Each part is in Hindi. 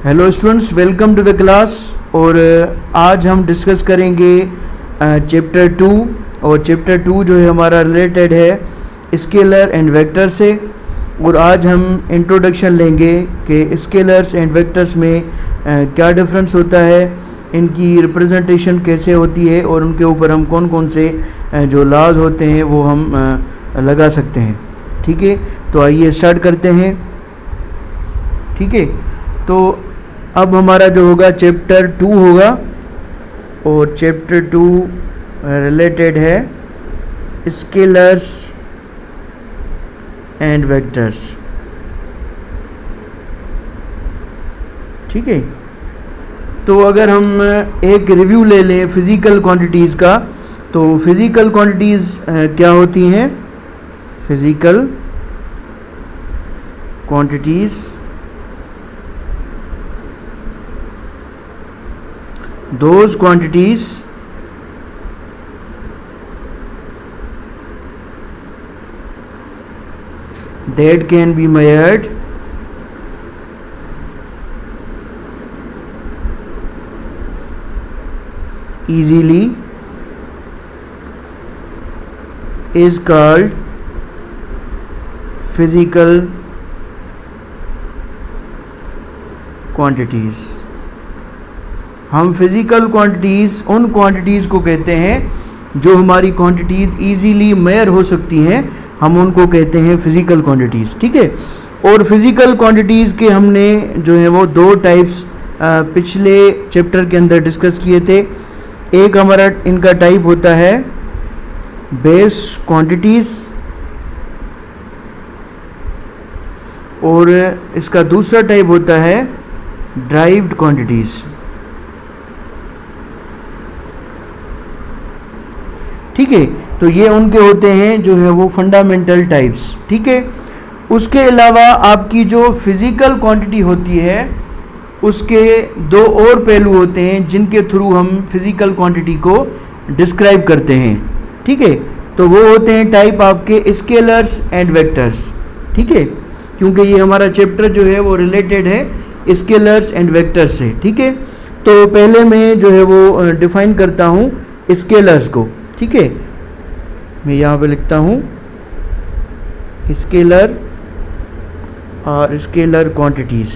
Hello students, welcome to the class. और आज हम डिस्कस करेंगे चैप्टर 2। और चैप्टर 2 जो है हमारा रिलेटेड है स्केलर एंड वेक्टर से। और आज हम इंट्रोडक्शन लेंगे कि स्केलर्स एंड वेक्टर्स में क्या डिफरेंस होता है, इनकी रिप्रेजेंटेशन कैसे होती है और उनके ऊपर हम कौन कौन से जो लॉज होते हैं वो हम लगा सकते हैं। ठीक है, तो आइए स्टार्ट करते हैं। ठीक है, तो अब हमारा जो होगा चैप्टर 2 होगा और चैप्टर 2 रिलेटेड है स्केलर्स एंड वेक्टर्स। ठीक है, तो अगर हम एक रिव्यू ले लें फिज़िकल क्वांटिटीज़ का, तो फिज़िकल क्वांटिटीज़ क्या होती हैं? Physical quantities those quantities that can be measured easily is called physical quantities। हम फिज़िकल क्वांटिटीज़ उन क्वांटिटीज़ को कहते हैं जो हमारी क्वांटिटीज़ इजीली मेजर हो सकती हैं, हम उनको कहते हैं फिज़िकल क्वांटिटीज़। ठीक है, और फिज़िकल क्वांटिटीज़ के हमने जो है वो दो टाइप्स पिछले चैप्टर के अंदर डिस्कस किए थे। एक हमारा इनका टाइप होता है बेस क्वांटिटीज़ और इसका दूसरा टाइप होता है ड्राइव्ड क्वांटिटीज़। ठीक है, तो ये उनके होते हैं जो है वो फंडामेंटल टाइप्स। ठीक है, उसके अलावा आपकी जो फिज़िकल क्वांटिटी होती है उसके दो और पहलू होते हैं जिनके थ्रू हम फिज़िकल क्वांटिटी को डिस्क्राइब करते हैं। ठीक है, तो वो होते हैं टाइप आपके स्केलर्स एंड वेक्टर्स। ठीक है, क्योंकि ये हमारा चैप्टर जो है वो रिलेटेड है स्केलर्स एंड वेक्टर्स से। ठीक है, तो पहले मैं जो है वो डिफाइन करता हूँ स्केलर्स को। ठीक है, मैं यहाँ पे लिखता हूँ स्केलर और स्केलर क्वांटिटीज़।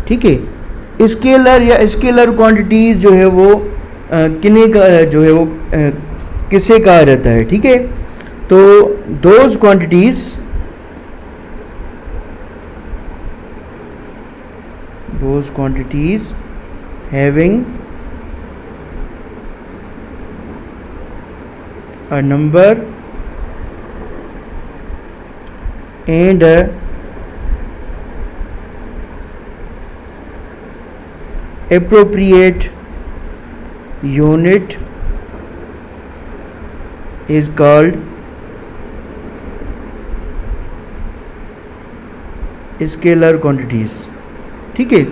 ठीक है, स्केलर या स्केलर क्वांटिटीज़ जो है वो किन्हें का जो है वो किसे कहा जाता है? ठीक है, तो those quantities having a number and a appropriate unit is called scalar quantities. ठीक है,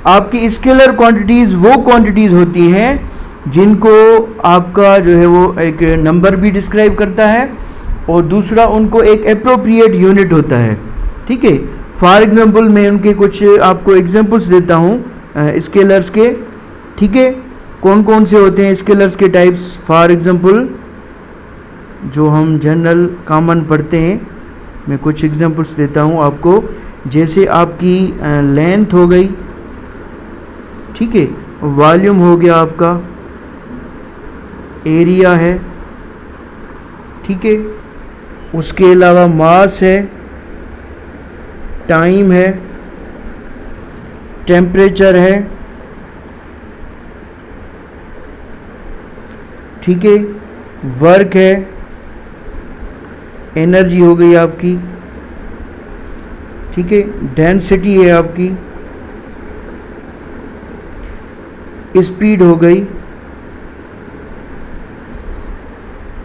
आपकी स्केलर क्वांटिटीज़ वो क्वांटिटीज़ होती हैं जिनको आपका जो है वो एक नंबर भी डिस्क्राइब करता है और दूसरा उनको एक एप्रोप्रिएट यूनिट होता है। ठीक है, फॉर एग्जांपल मैं उनके कुछ आपको एग्जांपल्स देता हूँ स्केलर्स के। ठीक है, कौन कौन से होते हैं स्केलर्स के टाइप्स? फॉर एग्जांपल जो हम जनरल कॉमन पढ़ते हैं, मैं कुछ एग्जांपल्स देता हूँ आपको। जैसे आपकी लेंथ हो गई, ठीक है, वॉल्यूम हो गया, आपका एरिया है। ठीक है, उसके अलावा मास है, टाइम है, टेम्परेचर है। ठीक है, वर्क है, एनर्जी हो गई आपकी। ठीक है, डेंसिटी है आपकी, स्पीड हो गई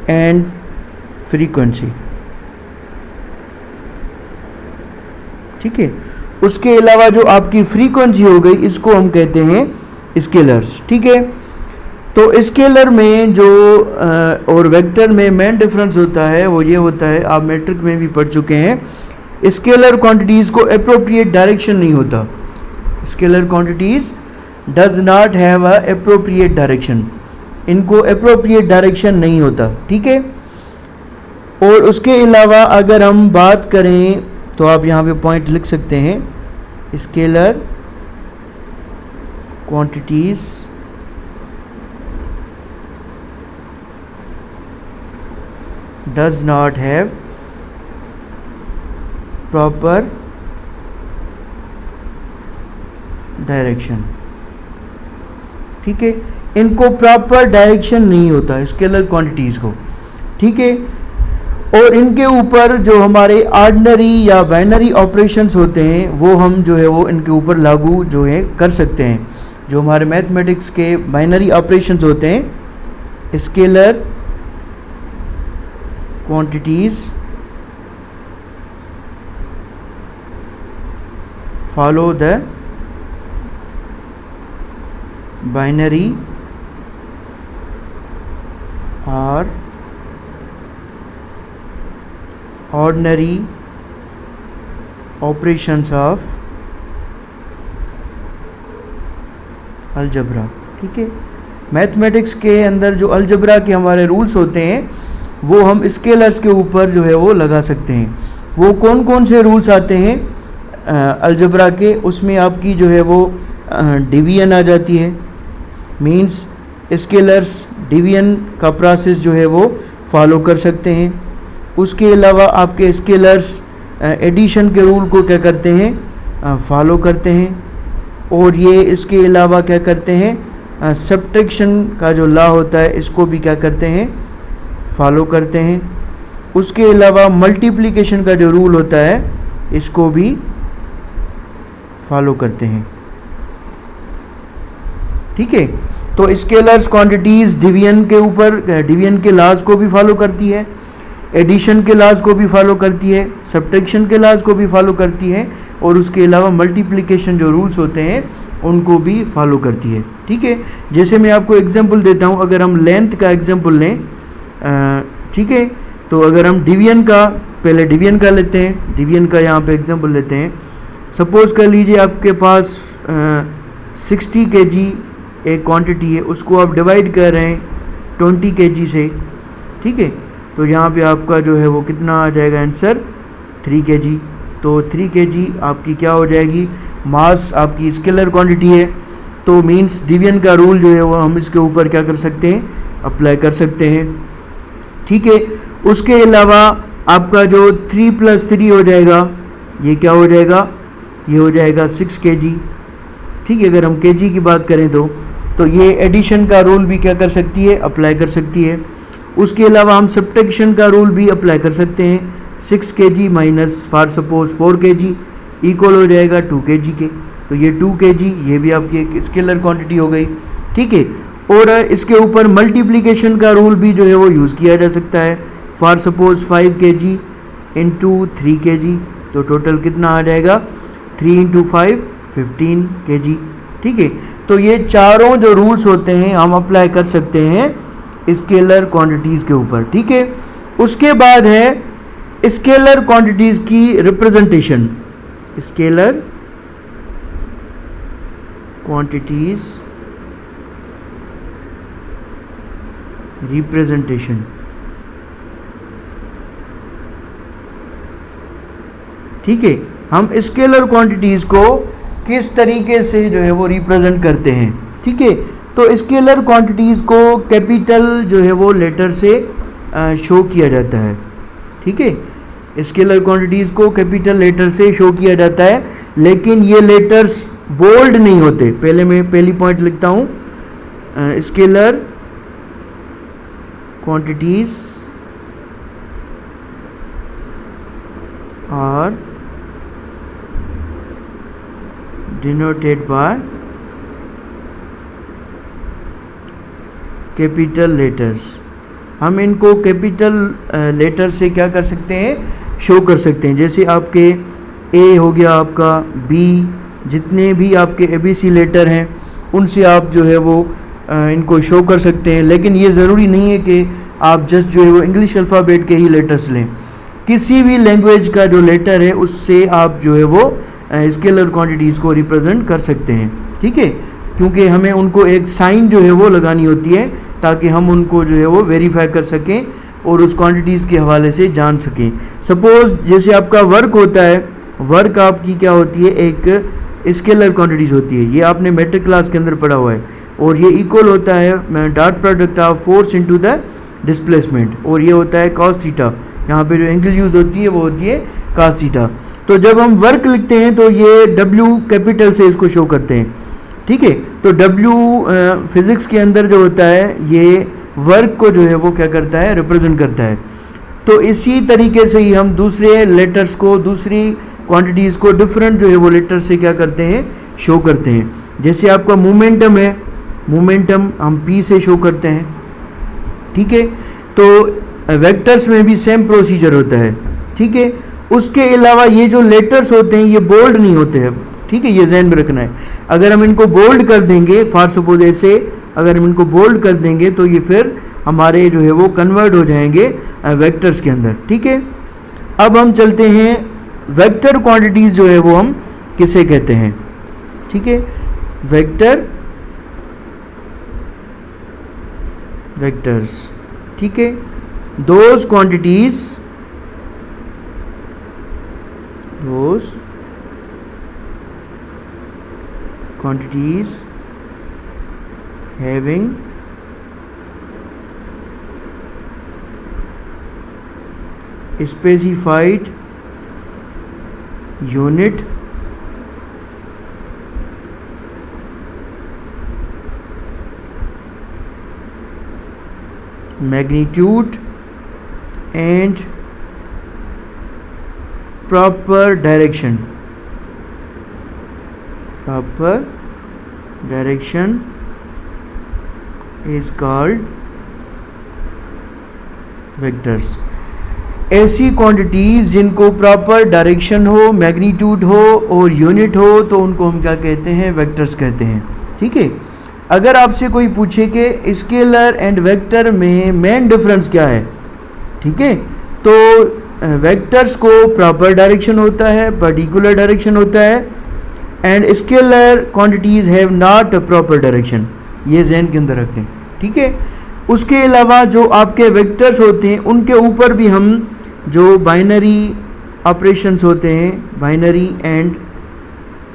एंड फ्रीक्वेंसी। ठीक है, उसके अलावा जो आपकी फ्रीक्वेंसी हो गई इसको हम कहते हैं स्केलर्स। ठीक है, तो स्केलर में जो और वेक्टर में मेन डिफरेंस होता है वो ये होता है, आप मैट्रिक में भी पढ़ चुके हैं, स्केलर क्वांटिटीज़ को अप्रोप्रिएट डायरेक्शन नहीं होता। Scalar quantities does not have a appropriate direction, इनको अप्रोप्रिएट डायरेक्शन नहीं होता, ठीक है। और उसके अलावा अगर हम बात करें तो आप यहाँ पे पॉइंट लिख सकते हैं, scalar quantities does not have proper direction, ठीक है, इनको प्रॉपर डायरेक्शन नहीं होता स्केलर क्वांटिटीज़ को, ठीक है। और इनके ऊपर जो हमारे ऑर्डिनरी या बाइनरी ऑपरेशंस होते हैं वो हम जो है वो इनके ऊपर लागू जो है कर सकते हैं। जो हमारे मैथमेटिक्स के बाइनरी ऑपरेशंस होते हैं, scalar quantities follow the binary or ordinary operations of algebra, ठीक है। मैथमेटिक्स के अंदर जो अलजबरा के हमारे रूल्स होते हैं वो हम स्केलर्स के ऊपर जो है वो लगा सकते हैं। वो कौन कौन से रूल्स आते हैं अलजबरा के, उसमें आपकी जो है वो डिवीजन आ जाती है, मींस स्केलर्स डिवीजन का प्रोसेस जो है वो फॉलो कर सकते हैं। उसके अलावा आपके स्केलर्स एडिशन के रूल को क्या करते हैं, फॉलो करते हैं। और ये इसके अलावा क्या करते हैं, सब्ट्रैक्शन का जो लॉ होता है इसको भी क्या करते हैं, फॉलो करते हैं। उसके अलावा मल्टीप्लिकेशन का जो रूल होता है इसको भी फॉलो करते हैं, ठीक है। तो स्केलर्स क्वांटिटीज़ डिवीजन के ऊपर, डिवीजन के लॉज को भी फॉलो करती है, एडिशन के लॉज को भी फॉलो करती है, सब्ट्रैक्शन के लॉज को भी फॉलो करती है, और उसके अलावा मल्टीप्लिकेशन जो रूल्स होते हैं उनको भी फॉलो करती है, ठीक है। जैसे मैं आपको एग्जांपल देता हूँ, अगर हम लेंथ का एग्जांपल लें, ठीक है, तो अगर हम डिवीजन का, पहले डिवीजन का लेते हैं, डिवीजन का यहाँ पे एग्जांपल लेते हैं। सपोज़ कर लीजिए आपके पास 60 kg एक क्वांटिटी है, उसको आप डिवाइड कर रहे हैं 20 kg से, ठीक है। तो यहाँ पे आपका जो है वो कितना आ जाएगा आंसर, 3 kg। तो 3 kg आपकी क्या हो जाएगी, मास आपकी स्केलर क्वांटिटी है, तो मींस डिवीजन का रूल जो है वो हम इसके ऊपर क्या कर सकते हैं, अप्लाई कर सकते हैं, ठीक है। उसके अलावा आपका जो 3 + 3 हो जाएगा, ये क्या हो जाएगा, ये हो जाएगा 6 kg, ठीक है। अगर हम kg की बात करें तो ये एडिशन का रूल भी क्या कर सकती है, अप्लाई कर सकती है। उसके अलावा हम सब्ट्रैक्शन का रूल भी अप्लाई कर सकते हैं, 6 kg minus for suppose 4 kg equal हो जाएगा 2 kg के, तो ये 2 kg ये भी आपकी एक स्केलर क्वांटिटी हो गई, ठीक है। और इसके ऊपर मल्टीप्लिकेशन का रूल भी जो है वो यूज़ किया जा सकता है, for suppose 5 kg into 3 kg, तो टोटल कितना आ जाएगा, 3 × 5 15 kg, ठीक है। तो ये चारों जो रूल्स होते हैं हम अप्लाई कर सकते हैं स्केलर क्वांटिटीज़ के ऊपर, ठीक है। उसके बाद है स्केलर क्वांटिटीज़ की रिप्रेजेंटेशन, स्केलर क्वांटिटीज़ रिप्रेजेंटेशन, ठीक है। हम स्केलर क्वांटिटीज़ को किस तरीके से जो है वो रिप्रेजेंट करते हैं, ठीक है। तो स्केलर क्वांटिटीज़ को कैपिटल जो है वो लेटर से शो किया जाता है, ठीक है। स्केलर क्वांटिटीज़ को कैपिटल लेटर से शो किया जाता है, लेकिन ये लेटर्स बोल्ड नहीं होते। पहले मैं पहली पॉइंट लिखता हूँ, scalar quantities are denoted by capital letters. हम इनको कैपिटल लेटर से क्या कर सकते हैं, शो कर सकते हैं। जैसे आपके ए हो गया, आपका बी, जितने भी आपके ABC लेटर हैं उनसे आप जो है वो इनको शो कर सकते हैं, लेकिन ये ज़रूरी नहीं है कि आप जस्ट जो है वो इंग्लिश अल्फ़ाबेट के ही लेटर्स लें। किसी भी लैंग्वेज का जो लेटर है उससे आप जो है वो स्केलर क्वांटिटीज़ को रिप्रेजेंट कर सकते हैं, ठीक है, क्योंकि हमें उनको एक साइन जो है वो लगानी होती है ताकि हम उनको जो है वो वेरीफाई कर सकें और उस क्वांटिटीज़ के हवाले से जान सकें। सपोज़ जैसे आपका वर्क होता है, वर्क आपकी क्या होती है, एक स्केलर क्वांटिटीज़ होती है, ये आपने मेट्रिक क्लास के अंदर पढ़ा हुआ है, और ये इक्वल होता है dot product of force into the displacement, और ये होता है कॉस थीटा। यहाँ पे जो एंगल यूज़ होती है वो होती है कॉस थीटा। तो जब हम वर्क लिखते हैं तो ये W कैपिटल से इसको शो करते हैं, ठीक है। तो W फिज़िक्स के अंदर जो होता है ये वर्क को जो है वो क्या करता है, रिप्रेजेंट करता है। तो इसी तरीके से ही हम दूसरे लेटर्स को, दूसरी क्वांटिटीज़ को डिफरेंट जो है वो लेटर से क्या करते हैं, शो करते हैं। जैसे आपका मोमेंटम है, मोमेंटम हम P से शो करते हैं, ठीक है। तो वेक्टर्स में भी सेम प्रोसीजर होता है, ठीक है। उसके अलावा ये जो लेटर्स होते हैं ये बोल्ड नहीं होते हैं, ठीक है, ये ज़हन में रखना है। अगर हम इनको बोल्ड कर देंगे, फॉर सपोज ऐसे अगर हम इनको बोल्ड कर देंगे तो ये फिर हमारे जो है वो कन्वर्ट हो जाएंगे वेक्टर्स के अंदर, ठीक है। अब हम चलते हैं वेक्टर क्वांटिटीज़ जो है वो हम किसे कहते हैं, ठीक है। वेक्टर्स, ठीक है। those quantities having specified unit magnitude and proper direction is called vectors। ऐसी क्वांटिटीज़ जिनको प्रॉपर डायरेक्शन हो, मैग्नीट्यूड हो और यूनिट हो तो उनको हम क्या कहते हैं, वेक्टर्स कहते हैं, ठीक है। अगर आपसे कोई पूछे कि स्केलर एंड वेक्टर में मेन डिफरेंस क्या है, ठीक है, तो वेक्टर्स को प्रॉपर डायरेक्शन होता है, पर्टिकुलर डायरेक्शन होता है, and scalar quantities have not a proper direction, ये जहन के अंदर रखें, ठीक है। उसके अलावा जो आपके वेक्टर्स होते हैं उनके ऊपर भी हम जो बाइनरी ऑपरेशंस होते हैं, binary and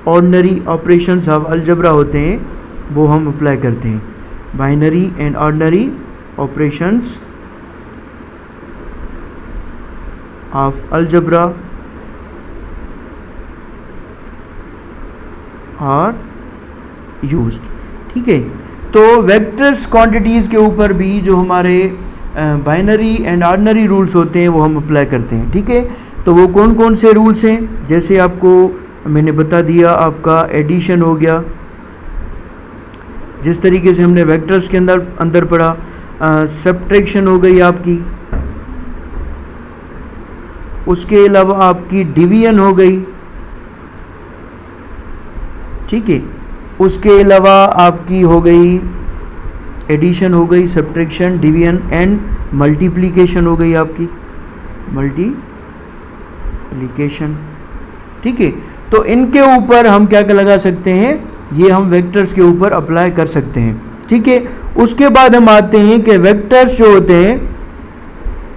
ordinary operations of algebra होते हैं, वो हम अप्लाई करते हैं। Binary and ordinary operations of algebra are used, ठीक है। तो वेक्टर्स क्वांटिटीज़ के ऊपर भी जो हमारे बाइनरी एंड ऑर्डिनरी रूल्स होते हैं वो हम अप्लाई करते हैं, ठीक है। तो वो कौन कौन से रूल्स हैं, जैसे आपको मैंने बता दिया, आपका एडिशन हो गया, जिस तरीके से हमने वेक्टर्स के अंदर पढ़ा, सब्ट्रैक्शन हो गई आपकी, उसके अलावा आपकी डिवीजन हो गई, ठीक है। उसके अलावा आपकी हो गई एडिशन हो गई, सब्ट्रैक्शन, डिवीजन एंड मल्टीप्लिकेशन हो गई आपकी, मल्टीप्लिकेशन, ठीक है। तो इनके ऊपर हम क्या क्या लगा सकते हैं, ये हम वेक्टर्स के ऊपर अप्लाई कर सकते हैं, ठीक है। उसके बाद हम आते हैं कि वेक्टर्स जो होते हैं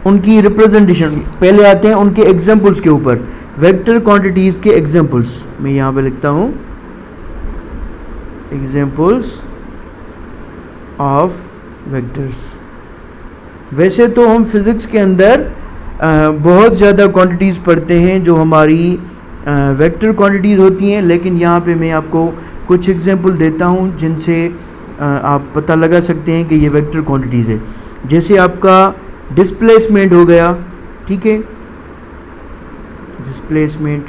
उनकी रिप्रेजेंटेशन, पहले आते हैं उनके एग्जाम्पल्स के ऊपर, वेक्टर क्वांटिटीज़ के एग्जाम्पल्स। मैं यहाँ पे लिखता हूँ एग्जाम्पल्स ऑफ वेक्टर्स। वैसे तो हम फिज़िक्स के अंदर बहुत ज़्यादा क्वांटिटीज़ पढ़ते हैं जो हमारी वेक्टर क्वांटिटीज़ होती हैं, लेकिन यहाँ पे मैं आपको कुछ एग्जाम्पल देता हूँ जिनसे आप पता लगा सकते हैं कि ये वेक्टर क्वांटिटीज़ है। जैसे आपका डिस्प्लेसमेंट हो गया, ठीक है, डिस्प्लेसमेंट,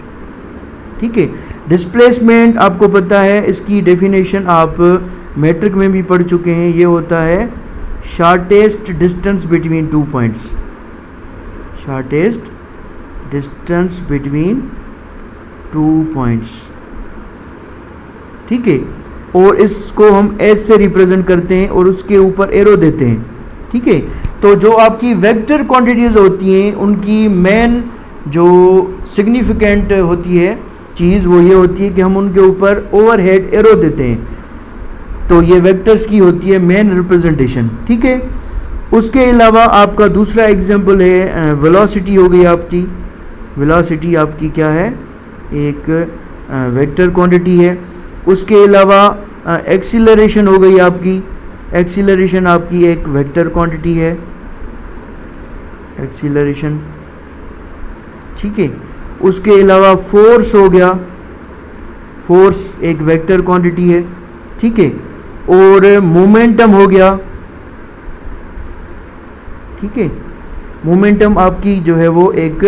ठीक है। डिस्प्लेसमेंट आपको पता है, इसकी डेफिनेशन आप मैट्रिक में भी पढ़ चुके हैं, ये होता है shortest distance between two points, shortest distance between two points, ठीक है। और इसको हम एस से रिप्रेजेंट करते हैं और उसके ऊपर एरो देते हैं, ठीक है। तो जो आपकी वेक्टर क्वांटिटीज़ होती हैं उनकी मेन जो सिग्निफिकेंट होती है चीज़ वो ये होती है कि हम उनके ऊपर ओवरहेड एरो देते हैं, तो ये वेक्टर्स की होती है मेन रिप्रेजेंटेशन, ठीक है। उसके अलावा आपका दूसरा एग्जांपल है वेलोसिटी हो गई आपकी। वेलोसिटी आपकी क्या है, एक वेक्टर क्वांटिटी है। उसके अलावा एक्सीलरेशन हो गई आपकी। एक्सीलरेशन आपकी एक वेक्टर क्वांटिटी है, एक्सीलरेशन, ठीक है। उसके अलावा फोर्स हो गया, फोर्स एक वेक्टर क्वांटिटी है, ठीक है। और मोमेंटम हो गया, ठीक है। मोमेंटम आपकी जो है वो एक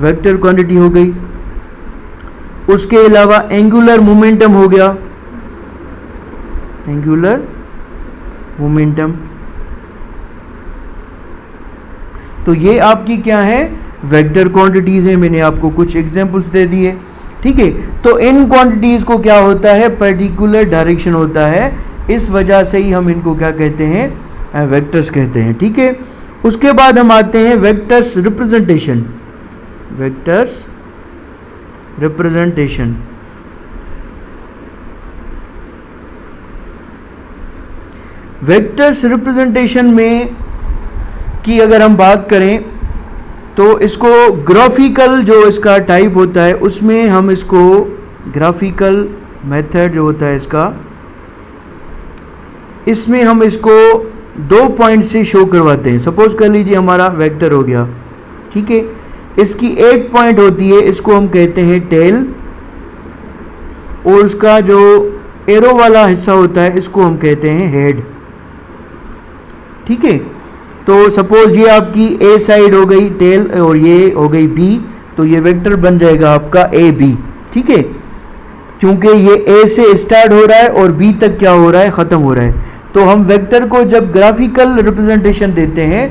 वेक्टर क्वांटिटी हो गई। उसके अलावा एंगुलर मोमेंटम हो गया, एंगुलर मोमेंटम। तो ये आपकी क्या है, वेक्टर क्वांटिटीज है। मैंने आपको कुछ एग्जांपल्स दे दिए, ठीक है। तो इन क्वांटिटीज को क्या होता है, पर्टिकुलर डायरेक्शन होता है, इस वजह से ही हम इनको क्या कहते हैं, वेक्टर्स कहते हैं, ठीक है। उसके बाद हम आते हैं vectors representation. Vectors representation, vectors representation में की अगर हम बात करें तो इसको ग्राफिकल जो इसका टाइप होता है उसमें हम इसको ग्राफिकल मेथड जो होता है इसका, इसमें हम इसको 2 पॉइंट से शो करवाते हैं। सपोज कर लीजिए हमारा वेक्टर हो गया, ठीक है। इसकी एक पॉइंट होती है, इसको हम कहते हैं टेल, और उसका जो एरो वाला हिस्सा होता है इसको हम कहते हैं हेड, ठीक है। तो सपोज ये आपकी ए साइड हो गई टेल और ये हो गई बी, तो ये वेक्टर बन जाएगा आपका ए बी, ठीक है। क्योंकि ये ए से स्टार्ट हो रहा है और बी तक क्या हो रहा है, ख़त्म हो रहा है। तो हम वेक्टर को जब ग्राफिकल रिप्रेजेंटेशन देते हैं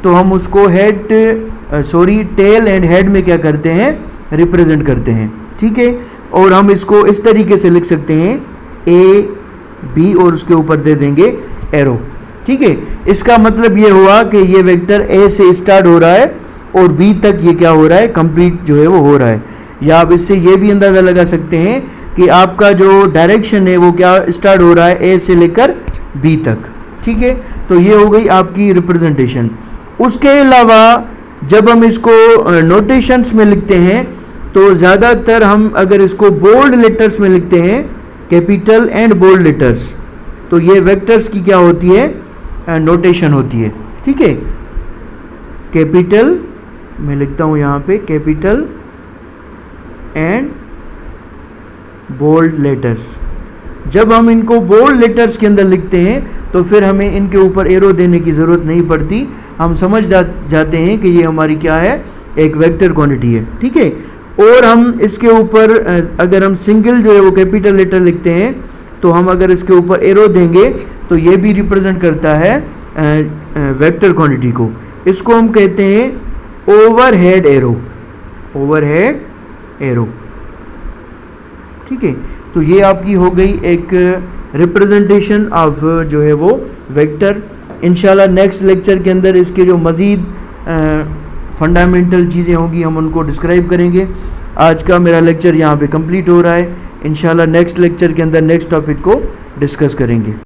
तो हम उसको टेल एंड हेड में क्या करते हैं, रिप्रेजेंट करते हैं, ठीक है। और हम इसको इस तरीके से लिख सकते हैं ए बी और उसके ऊपर दे देंगे एरो, ठीक है। इसका मतलब ये हुआ कि ये वेक्टर ए से स्टार्ट हो रहा है और बी तक ये क्या हो रहा है, कंप्लीट जो है वो हो रहा है। या आप इससे ये भी अंदाज़ा लगा सकते हैं कि आपका जो डायरेक्शन है वो क्या स्टार्ट हो रहा है, ए से लेकर बी तक, ठीक है। तो ये हो गई आपकी रिप्रेजेंटेशन। उसके अलावा जब हम इसको नोटेशंस में लिखते हैं तो ज़्यादातर हम अगर इसको बोल्ड लेटर्स में लिखते हैं, कैपिटल एंड बोल्ड लेटर्स, तो ये वेक्टर्स की क्या होती है, नोटेशन होती है, ठीक है। कैपिटल मैं लिखता हूँ यहाँ पे, कैपिटल एंड बोल्ड लेटर्स। जब हम इनको बोल्ड लेटर्स के अंदर लिखते हैं तो फिर हमें इनके ऊपर एरो देने की ज़रूरत नहीं पड़ती, हम समझ जाते हैं कि ये हमारी क्या है, एक वेक्टर क्वांटिटी है, ठीक है। और हम इसके ऊपर अगर हम सिंगल जो है वो कैपिटल लेटर लिखते हैं तो हम अगर इसके ऊपर एरो देंगे तो ये भी रिप्रेजेंट करता है वेक्टर क्वांटिटी को। इसको हम कहते हैं ओवरहेड एरो, ओवरहेड एरो, ठीक है। तो ये आपकी हो गई एक रिप्रेजेंटेशन ऑफ जो है वो वेक्टर। इंशाल्लाह नेक्स्ट लेक्चर के अंदर इसके जो मज़ीद फंडामेंटल चीज़ें होंगी हम उनको डिस्क्राइब करेंगे। आज का मेरा लेक्चर यहाँ पे कंप्लीट हो रहा है। इंशाल्लाह नेक्स्ट लेक्चर के अंदर नेक्स्ट टॉपिक को डिस्कस करेंगे।